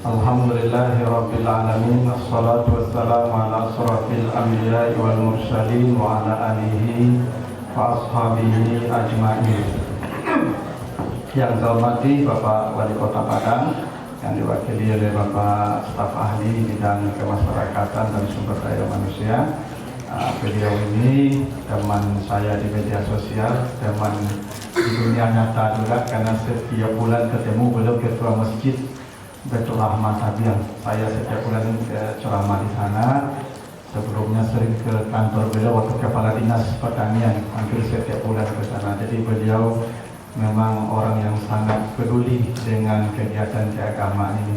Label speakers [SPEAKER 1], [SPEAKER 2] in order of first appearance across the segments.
[SPEAKER 1] Alhamdulillahirabbil alamin, wassalatu wassalamu ala asrofil anbiya'i wal mursalin wa ala alihi wa ashabihi ajma'in. Yang saya hormati Bapak Wali Kota Padang, yang diwakili oleh Bapak staf ahli bidang kemasyarakatan dan sumber daya manusia. Beliau ini teman saya di media sosial, teman di dunia nyata juga, karena setiap bulan ketemu beliau ketua masjid Baitur Rahman Tabian. Saya setiap bulan ceramah di sana. Sebelumnya sering ke kantor beliau waktu kepala dinas pertanian, hampir setiap bulan ke sana. Jadi beliau memang orang yang sangat peduli dengan kegiatan keagamaan ini.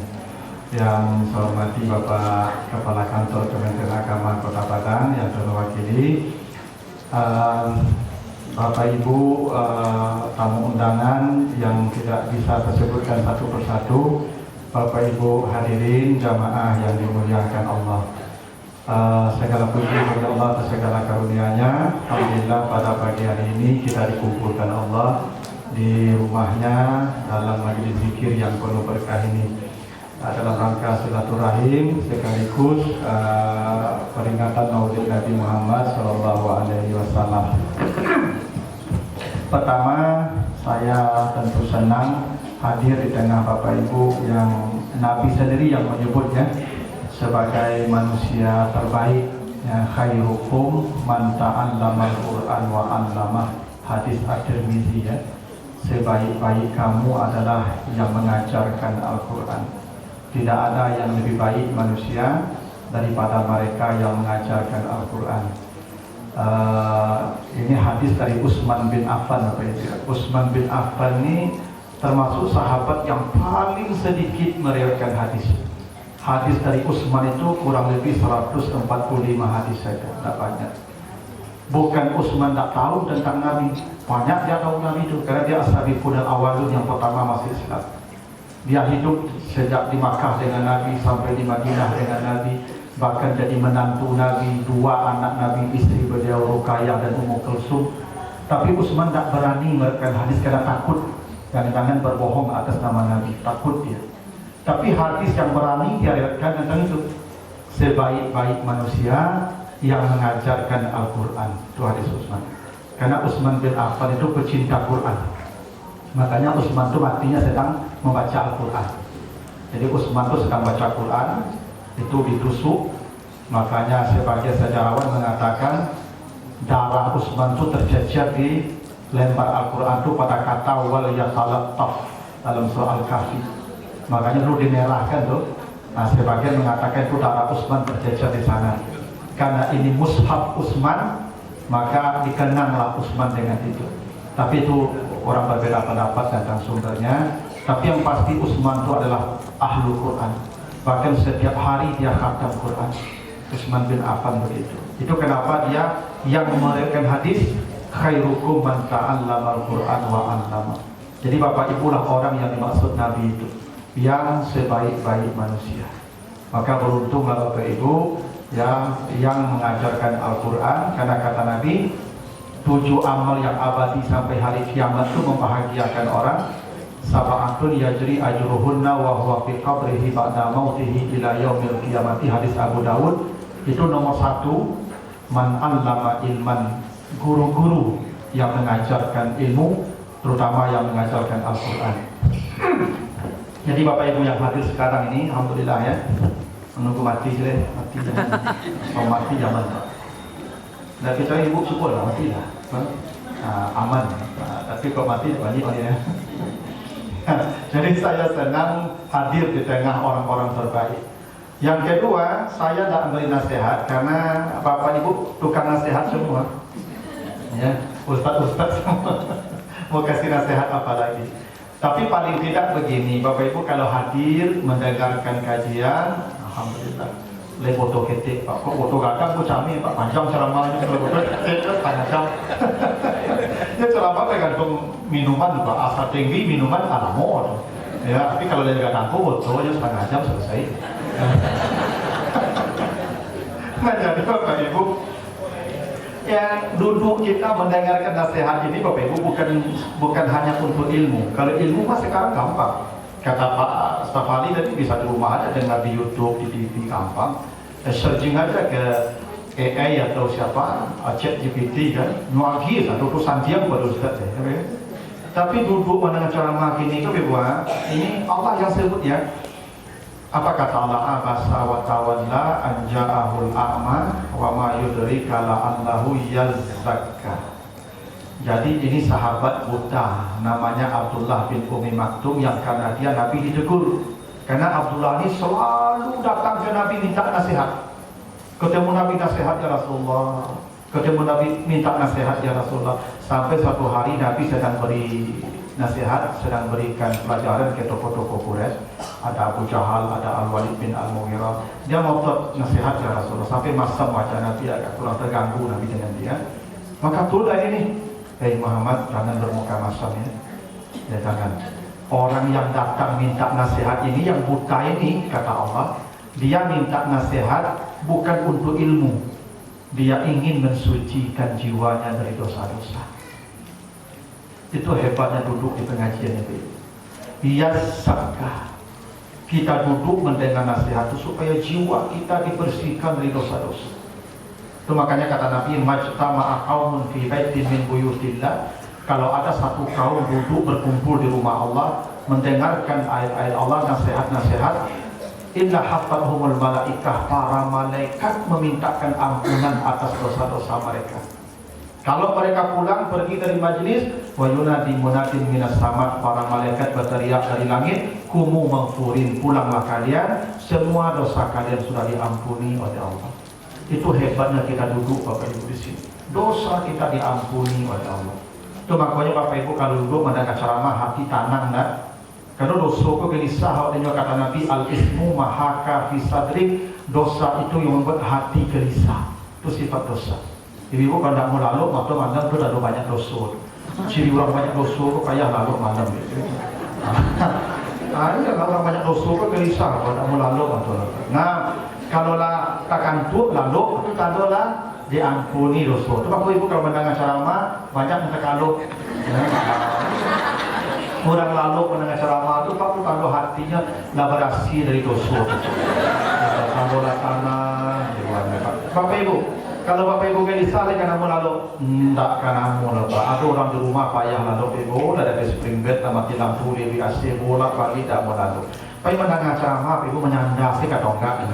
[SPEAKER 1] Yang saya hormati Bapak Kepala Kantor Kementerian Agama Kota Padang yang terwakili, Bapak Ibu tamu undangan yang tidak bisa tersebutkan satu persatu, Bapak Ibu hadirin jamaah yang dimuliakan Allah. Segala puji bagi Allah atas segala karunia-Nya. Alhamdulillah pada pagi hari ini kita dikumpulkan Allah di rumahnya dalam majelis zikir yang penuh berkah ini, dalam rangka silaturahim sekaligus peringatan Maulid Nabi Muhammad SAW. Pertama, saya tentu senang hadir di tengah Bapak Ibu yang Nabi sendiri yang menyebutnya sebagai manusia terbaik, ya, khairukum man ta'allamal Qur'an wa 'allamah, hadis At-Tirmidzi, ya. Sebaik-baik kamu adalah yang mengajarkan Al-Quran. Tidak ada yang lebih baik manusia daripada mereka yang mengajarkan Al-Quran. Ini hadis dari Utsman bin Affan. Utsman bin Affan ini termasuk sahabat yang paling sedikit meriwayatkan hadis. Hadis dari Utsman itu kurang lebih 145 hadis saja, tidak banyak. Bukan Utsman tak tahu tentang Nabi, banyak dia tahu Nabi itu, karena dia as-sabiqun al-awwalun, yang pertama masih Islam. Dia hidup sejak di Makkah dengan Nabi sampai di Madinah dengan Nabi, bahkan jadi menantu Nabi, dua anak Nabi, istri beliau Ruqayyah dan Ummu Kulsum. Tapi Utsman tak berani meriwayatkan hadis karena takut jangan-jangan berbohong atas nama Nabi, takut dia. Tapi hadis yang berani dia riwayatkan tentang itu, sebaik-baik manusia yang mengajarkan Al-Quran. Itu hadis Utsman. Karena Utsman bin Affan itu pecinta Quran, makanya Utsman itu matinya sedang membaca Al-Quran. Jadi Utsman itu sedang baca Quran, itu ditusuk. Makanya sebagai sejarawan mengatakan darah Utsman itu tercecer di lembar Al-Quran itu pada kata wal yatalattaf dalam surah Al-Kahfi. Makanya dulu dimerahkan tuh. Nah, sebagian mengatakan itu darah Utsman tercecer di sana. Karena ini mushaf Utsman, maka dikenanglah Utsman dengan itu. Tapi itu orang berbeda pendapat tentang sumbernya. Tapi yang pasti Utsman itu adalah ahlu Quran. Bahkan setiap hari dia khatam Quran. Utsman bin Affan begitu. Itu kenapa dia yang meriwayatkan hadis khairukum man ta'allamal Qur'an wa 'allamah. Jadi Bapak Ibu lah orang yang dimaksud Nabi itu, yang sebaik-baik manusia. Maka beruntunglah Bapak Ibu yang mengajarkan Al-Quran, karena kata Nabi 7 amal yang abadi sampai hari kiamat itu membahagiakan orang. Sab'atun yajri ajruhunna wa huwa fi qabrihi ba'da mautihi ila yaumil qiyamati, hadis Abu Dawud. Itu nomor 1, man 'allama ilman, guru-guru yang mengajarkan ilmu, terutama yang mengajarkan Al-Quran. Jadi Bapak Ibu yang hadir sekarang ini, alhamdulillah ya, menunggu mati sih, mati jangan, mau mati jangan. Dan kita ibu syukur lah, mati lah, aman. Tapi kalau mati banyak ya. Jadi saya senang hadir di tengah orang-orang terbaik. Yang kedua, saya tidak memberi nasihat karena Bapak Ibu tukang nasihat semua, ya, ustadz semua. Mau kasih nasihat apa lagi? Tapi paling tidak begini, Bapak Ibu kalau hadir mendengarkan kajian, alhamdulillah. Le foto ketik, Pak. Kok foto gadang, kok cami, Pak. Panjang ceramahnya, kalau foto ketik, panjang. Ya ceramah tergantung minuman, Pak. Asa tinggi, minuman alamor. Ya, tapi kalau dia gadang, foto aja setengah jam selesai. Nah, jadi Bapak Ibu, yang duduk kita mendengarkan nasihat ini Bapak Ibu bukan hanya untuk ilmu. Kalau ilmu mah sekarang gampang. Kata Pak Stafali tadi bisa di rumah aja, dengar di YouTube, di TV gampang. Searching aja ke AI atau siapa, ChatGPT kan, nuagi satu urusan diam pada Ustaz ya. Tapi duduk mendengar ceramah gini itu ini Allah yang sebut ya. Apa kata Allah? Abasa wa tawalla an ja'ahul a'ma wa ma yudrika la'allahu yazakka. Jadi ini sahabat buta namanya Abdullah bin Umi Maktum yang karena dia Nabi ditegur. Karena Abdullah ini selalu datang ke Nabi minta nasihat. Ketemu Nabi nasihat ya Rasulullah. Ketemu Nabi minta nasihat ya Rasulullah. Sampai suatu hari Nabi sedang beri nasihat, sedang berikan pelajaran ke tokoh-tokoh Quraisy. Ada Abu Jahal, ada Al-Walid bin Al-Mughirah. Dia mau nasihat ya Rasulullah. Sampai masa wajah Nabi agak kurang terganggu Nabi dengan dia. Maka turunlah ini. Muhammad, jangan bermuka masam ya, jangan. Orang yang datang minta nasihat ini, yang buta ini, kata Allah, dia minta nasihat bukan untuk ilmu, dia ingin mensucikan jiwanya dari dosa-dosa. Itu hebatnya duduk di pengajian itu. Biasakah kita duduk mendengar nasihat itu supaya jiwa kita dibersihkan dari dosa-dosa. Itu makanya kata Nabi, majtama'a qaumun fi baitin min buyutillah. Kalau ada satu kaum duduk berkumpul di rumah Allah, mendengarkan ayat-ayat Allah, nasihat-nasihat, illa hafathumul malaikah, para malaikat memintakan ampunan atas dosa-dosa mereka. Kalau mereka pulang pergi dari majlis, wa yunadi munadin minas sama, para malaikat berteriak dari langit, kumu maghfurin, pulanglah kalian, semua dosa kalian sudah diampuni oleh Allah. Itu hebatnya kita duduk Bapak Ibu di sini. Dosa kita diampuni oleh Allah. Itu makanya Bapak Ibu kalau duduk mendengar ceramah hati tanang nak. Karena dosa itu gelisah. Waktu kata Nabi al-ismu mahaka fi sadrik. Dosa itu yang membuat hati gelisah. Itu sifat dosa. Jadi Ibu kalau tidak mau lalu waktu malam itu ada banyak dosa. Ciri orang banyak dosa itu kayak lalu malam. Kalau orang banyak dosa itu gelisah kalau tidak mau lalu waktu. Nah, kalau lah takantuk lalu itu tandolah diampuni dosa. Itu Bapak Ibu kalau mendengar ceramah banyak minta kalau orang lalu mendengar ceramah itu Bapak tando hatinya lah bersih dari dosa. Tandolah tanah. Bapak Ibu, kalau Bapak Ibu gelisah karena mau lalu, tidak karena mau lalu. Ada orang di rumah payah lalu Ibu, ada spring bed, mati lampu di AC bola pagi tidak mau lalu. Pai mendengar ceramah, Ibu menyandar sih kata enggak.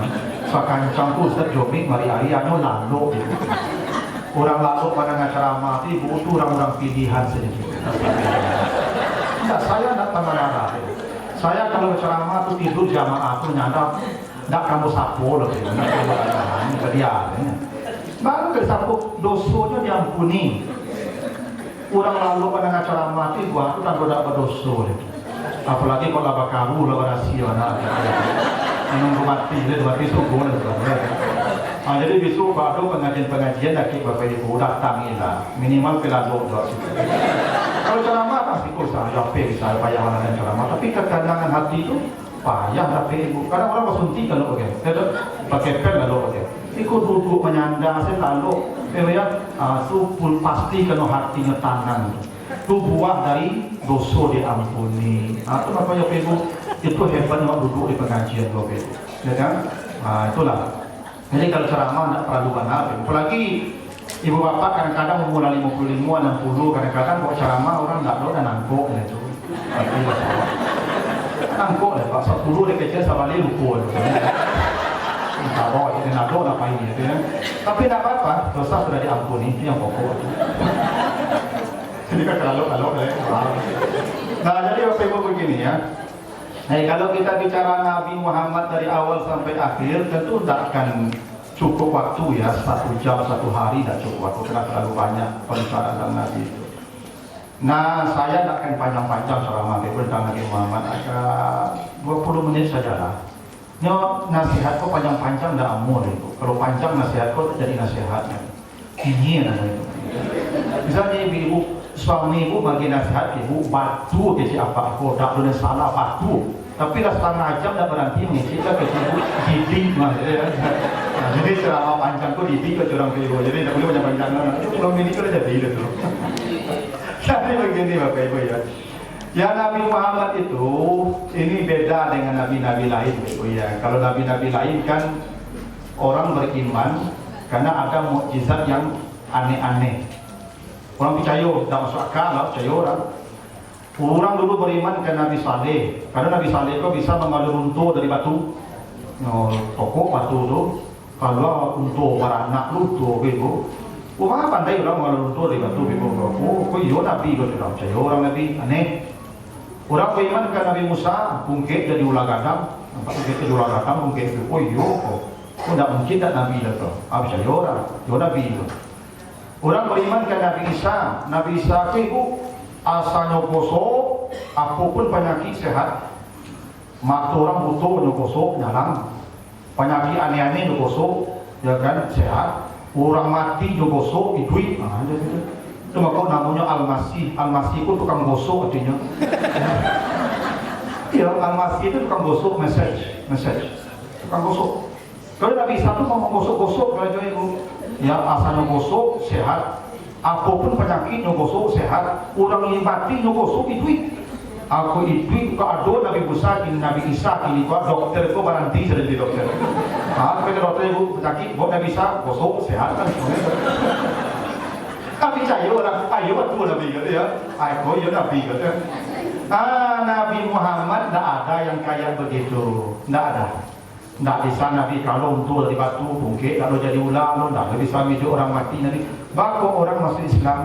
[SPEAKER 1] Sakancangku Ustaz Jomik mari hari anu lalu. Orang lalu mendengar ceramah, Ibu itu orang-orang pilihan sedikit. Tidak, saya tidak marah. Saya kalau ceramah itu tidur jamaah itu nyandar, tidak kamu sapu loh, tidak kamu ini kediamannya. Baru ke sapu dosanya diampuni. Orang lalu mendengar ceramah itu buat itu tak berdosa berdosa. Apalagi kalau apa kamu lah rahasia nak yang mati sungguh jadi besok baru pengajian lagi Bapak Ibu datangilah minimal pelagok doa. Kalau ceramah pasti kurang capek saya payah dengan ceramah, tapi ketenangan hati itu payah Bapak Ibu. Kadang orang bersuntik kalau pakai pen kalau ikut duduk menyandang selalu supul pasti kalau hatinya tangan itu buah dari dosa diampuni. Itu makanya Bapak Ibu itu hebatnya duduk di pengajian Bapak Ibu, ya kan? Itulah. Jadi kalau ceramah tidak perlu banyak. Apalagi ibu bapak kadang-kadang memulai 55, 60, kadang-kadang kalau ceramah orang tidak tahu dan nangkuk gitu. Nangkuk lah Pak, 10 dia kecil sama dia lupa. Tahu ini nado ngapain gitu ya. Tapi tidak apa-apa, dosa sudah diampuni, itu yang pokok. Jadi kan kalau nah jadi Bapak Ibu begini ya. Kalau kita bicara Nabi Muhammad dari awal sampai akhir tentu tidak akan cukup waktu ya, 1 jam 1 hari tidak cukup waktu karena terlalu banyak pembicaraan Nabi itu. Nah saya tidak akan panjang-panjang ceramah tentang Nabi Muhammad, agak 20 menit saja lah. Nasihat kok panjang-panjang tidak amul itu. Kalau panjang nasihat kok jadi nasihatnya. Ini namanya itu. Misalnya ibu suami ibu bagi nasihat ibu batu kecil apa aku tak boleh salah batu. Tapi lah setengah jam dah berhenti mengicipkan ke ibu didik mah. Jadi ceramah panjang kok didik ke orang ibu. Jadi tak boleh banyak-banyak. Itu belum ini sudah jadi itu. Jadi begini Bapak Ibu ya. Ya Nabi Muhammad itu ini beda dengan nabi-nabi lain, oh ya. Kalau nabi-nabi lain kan orang beriman karena ada mukjizat yang aneh-aneh. Orang percaya, tidak masuk akal lah percaya orang. Orang dulu beriman ke Nabi Saleh, karena Nabi Saleh itu bisa mengalir runtuh dari batu. Pokok batu tu, kalau untuk beranak runtuh begitu. Orang pandai orang mengalir runtuh dari batu begitu. Kok iya Nabi itu tidak percaya orang Nabi aneh. Orang beriman ke Nabi Musa, bungkit jadi ular gadang, nampak bungkit jadi ular gadang, bungkit itu, oh iya kok. Tidak mungkin tak Nabi itu, percaya orang, ya Nabi itu. Orang beriman ke Nabi Isa itu asalnya gosok, apapun penyakit sehat. Mata orang butuh gosok, jalan. Penyakit aneh-aneh gosok, ya kan sehat. Orang mati gosok, hidup. Nah, gitu. Itu maka namanya Al-Masih. Al-Masih itu tukang gosok artinya. Iya, Al-Masih itu tukang gosok, message. Tukang gosok. Kalau Nabi Isa itu mau gosok-gosok kalau itu ya asalnya gosok sehat. Apapun penyakitnya gosok sehat. Orang yang mati gosok itu. Aku itu kalau ada Nabi Musa ini Nabi Isa ini kok dokter itu berhenti sudah jadi dokter. Ah, kalau dokter itu penyakit, buat Nabi Isa gosok sehat kan. Tapi percaya orang, ayo betul Nabi kata ya. Ayo ya Nabi kata. Nabi Muhammad tidak ada yang kayak begitu, tidak ada. Tidak bisa Nabi kalau untuk dari batu bungkit, kalau jadi ular, tidak bisa menjadi orang mati Nabi. Bahkan orang masuk Islam,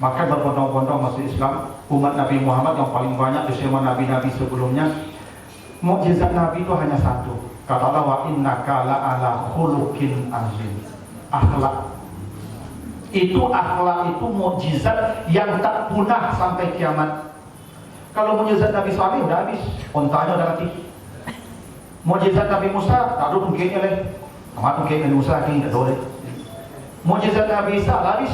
[SPEAKER 1] maka berbondong-bondong masuk Islam. Umat Nabi Muhammad yang paling banyak di semua nabi-nabi sebelumnya. Mukjizat Nabi itu hanya satu. Kata Allah wa innaka la'ala khuluqin azim. Akhlak. Itu akhlak itu mukjizat yang tak punah sampai kiamat. Kalau mukjizat Nabi Saleh udah habis, ontanya udah mati. Mukjizat Nabi Musa tak ada mungkinnya leh. Amat mungkin Nabi Musa ini tak boleh. Mukjizat Nabi Isa habis.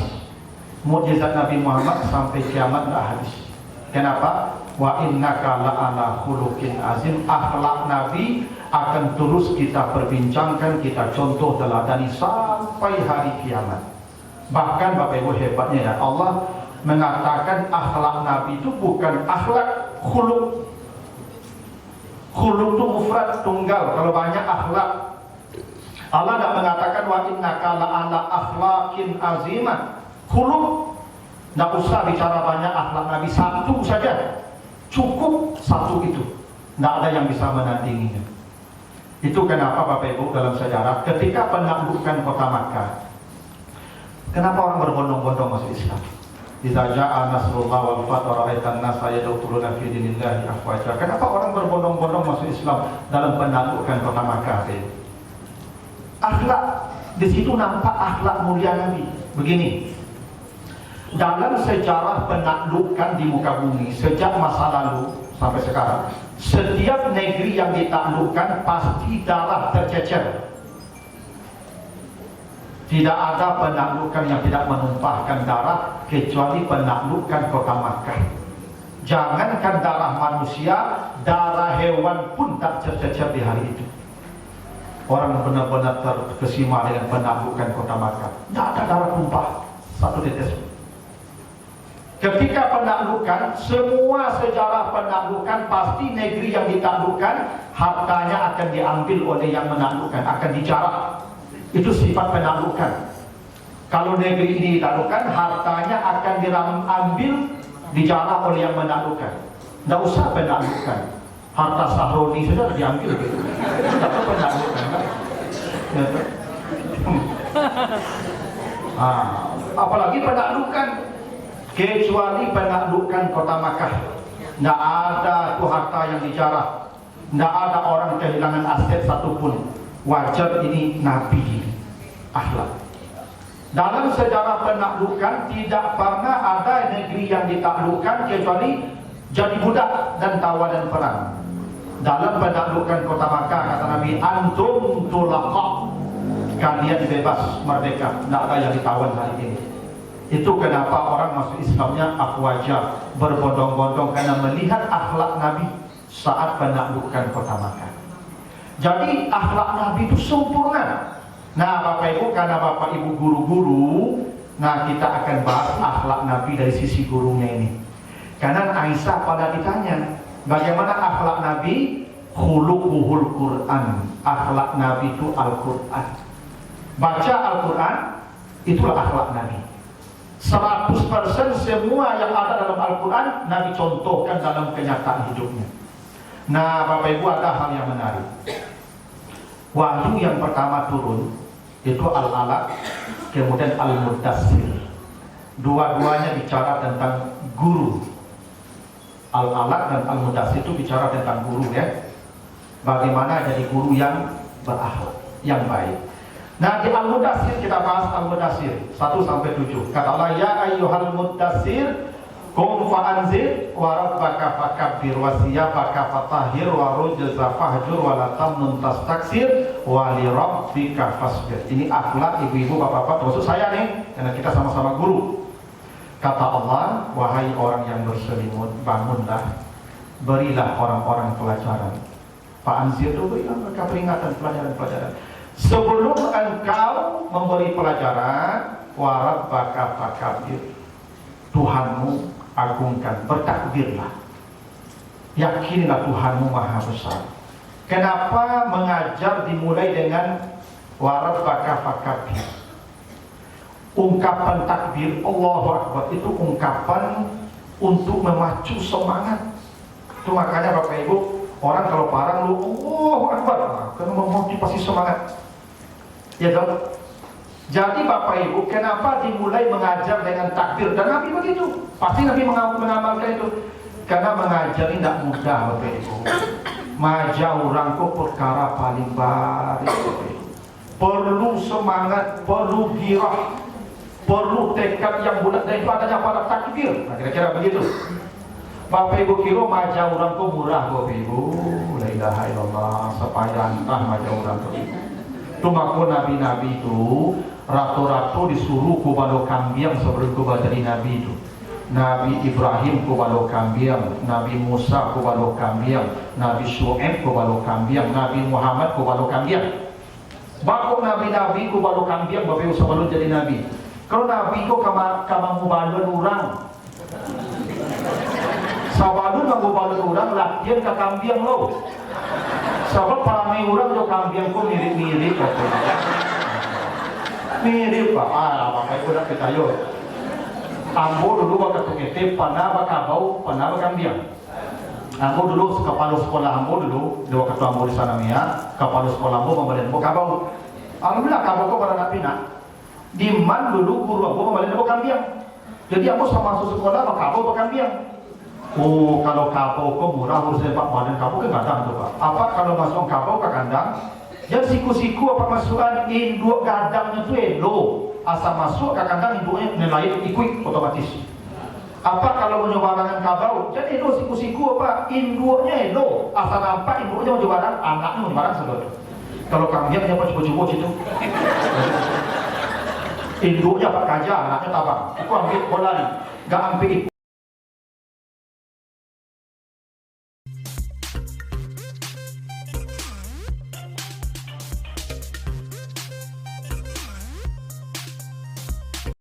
[SPEAKER 1] Mukjizat Nabi Muhammad sampai kiamat tak habis. Kenapa? Wa innaka la'ala khuluqin azim. Akhlak Nabi akan terus kita perbincangkan, kita contoh teladani sampai hari kiamat. Bahkan Bapak Ibu hebatnya ya, Allah mengatakan akhlak Nabi itu bukan akhlak khuluq. Khuluq itu mufrad tunggal, kalau banyak akhlak. Allah tidak mengatakan wa innaka la'ala akhlaqin azimah. Khuluq tidak usah bicara banyak akhlak Nabi, satu saja cukup, satu itu tidak ada yang bisa menandinginya. Itu kenapa Bapak Ibu dalam sejarah ketika penaklukan kota Makkah, kenapa orang berbondong-bondong masuk Islam? Idza jaa nasrullah wal fath wa ra'aitan nasa yadkhuluna fi dinillahi afwaja. Kenapa orang berbondong-bondong masuk Islam dalam penaklukan kota Makkah? Akhlak, di situ nampak akhlak mulia Nabi. Begini, dalam sejarah penaklukan di muka bumi sejak masa lalu sampai sekarang, setiap negeri yang ditaklukkan pasti darah tercecer. Tidak ada penaklukan yang tidak menumpahkan darah kecuali penaklukan kota Makkah. Jangankan darah manusia, darah hewan pun tak tercecer di hari itu. Orang benar-benar terkesima dengan penaklukan kota Makkah. Tidak ada darah tumpah satu tetes. Ketika penaklukan, semua sejarah penaklukan pasti negeri yang ditaklukkan hartanya akan diambil oleh yang menaklukkan, akan dijarah. Itu sifat penaklukan. Kalau negeri ini ditaklukkan, hartanya akan diambil, dijarah oleh yang menaklukkan. Tidak usah penaklukan. Harta Sahroni saja diambil gitu. Tidak perlu penaklukan kan? Apalagi penaklukan. Kecuali penaklukan kota Makkah, tidak ada tuh harta yang dijarah, tidak ada orang kehilangan aset satupun. Wajar ini Nabi akhlak. Dalam sejarah penaklukan tidak pernah ada negeri yang ditaklukkan kecuali jadi budak dan tawanan perang. Dalam penaklukan kota Makkah kata Nabi, antum tulaqa, kalian bebas merdeka, tidak ada yang ditawan hari ini. Itu kenapa orang masuk Islamnya afwaja, berbondong-bondong karena melihat akhlak Nabi saat penaklukan kota Makkah. Jadi akhlak Nabi itu sempurna. Nah Bapak Ibu, karena Bapak Ibu guru-guru, nah kita akan bahas akhlak Nabi dari sisi gurunya ini. Karena Aisyah pada ditanya, bagaimana akhlak Nabi? Khuluquhul Quran. Akhlak Nabi itu Al-Quran. Baca Al-Quran, itulah akhlak Nabi. 100% semua yang ada dalam Al-Quran Nabi contohkan dalam kenyataan hidupnya. Nah, Bapak Ibu, ada hal yang menarik. Wahyu yang pertama turun itu Al-Alaq, kemudian Al-Mudaththir. Dua-duanya bicara tentang guru. Al-Alaq dan Al-Mudaththir itu bicara tentang guru, ya. Bagaimana jadi guru yang berakhlak, yang baik. Nah, di Al-Mudaththir kita bahas Al-Mudaththir 1-7. Kata Allah, ya ayyuhal mudaththir qum fa'anzir wa rabbaka fakabbir wa siyabaka fatahhir wa rujza fahjur wa la tamnun tastaksir wa li rabbika fasbir. Ini akhlak ibu-ibu, bapak-bapak, termasuk saya nih, karena kita sama-sama guru. Kata Allah, wahai orang yang berselimut, bangunlah, berilah orang-orang pelajaran. Fa'anzir itu berilah mereka peringatan, pelajaran-pelajaran. Sebelum engkau memberi pelajaran, wa rabbaka fakabbir, Tuhanmu agungkan, bertakbirlah, yakinilah Tuhanmu maha besar. Kenapa mengajar dimulai dengan wa rabbaka fakabbir? Ungkapan takbir Allahu Akbar itu ungkapan untuk memacu semangat. Itu makanya Bapak Ibu, orang kalau parang lu Allahu Akbar, karena memotivasi semangat. Ya dong. Jadi Bapak Ibu, kenapa dimulai mengajar dengan takbir? Dan Nabi begitu. Pasti Nabi mengamalkan itu. Karena mengajar ini tidak mudah, Bapak Ibu. Maja orang kok perkara paling baik, Bapak Ibu. Perlu semangat, perlu girah, perlu tekad yang bulat, dan itu adanya pada takbir. Nah, kira-kira begitu. Bapak Ibu kira maja orang kok murah, Bapak Ibu. La ilaha illallah, supaya entah maja orang kok. Itu maku nabi-nabi itu ratu-ratu disuruh kubalo kambiang sebelum kubalo jadi nabi itu. Nabi Ibrahim kubalo kambiang, Nabi Musa kubalo kambiang, Nabi Syu'aib kubalo kambiang, Nabi Muhammad kubalo kambiang. Baku nabi-nabi kubalo kambiang Bapak Ibu sebelum jadi nabi. Kalau nabi kok kamang kubalon orang, sabalun kubalon orang latihan ke kambiang lo. Sebab paramai orang jo kambiang ku mirip-mirip, mirip Pak. Bapak Ibu dah kita yo. Ambo dulu waktu itu panah bakabau, panah bakambiang. Ambo dulu kepala sekolah Ambo dulu, dua ketua Ambo di sana Mia, kepala sekolah Ambo membeli bakabau. Alhamdulillah kabau kau pada napina. Di man dulu guru Ambo membeli bakambiang. Jadi Ambo sama masuk sekolah bakabau bakambiang. Oh, kalau kapau kok murah harus sepak badan kapau ke kandang tuh Pak. Apa kalau masuk kapau ke kandang? Yang siku-siku apa masukan induk kandangnya tuh elo. Asal masuk ke kandang induknya nilai ikut otomatis. Apa kalau menyebarkan kapau? Jadi elo siku-siku apa induknya elo. Asal nampak induknya menyebarkan, anaknya menyebarkan sebetulnya. Kalau kambing apa coba-coba itu? Induknya Pak Kaja, anaknya tabang. Itu ambil bola nih, gak ambil itu.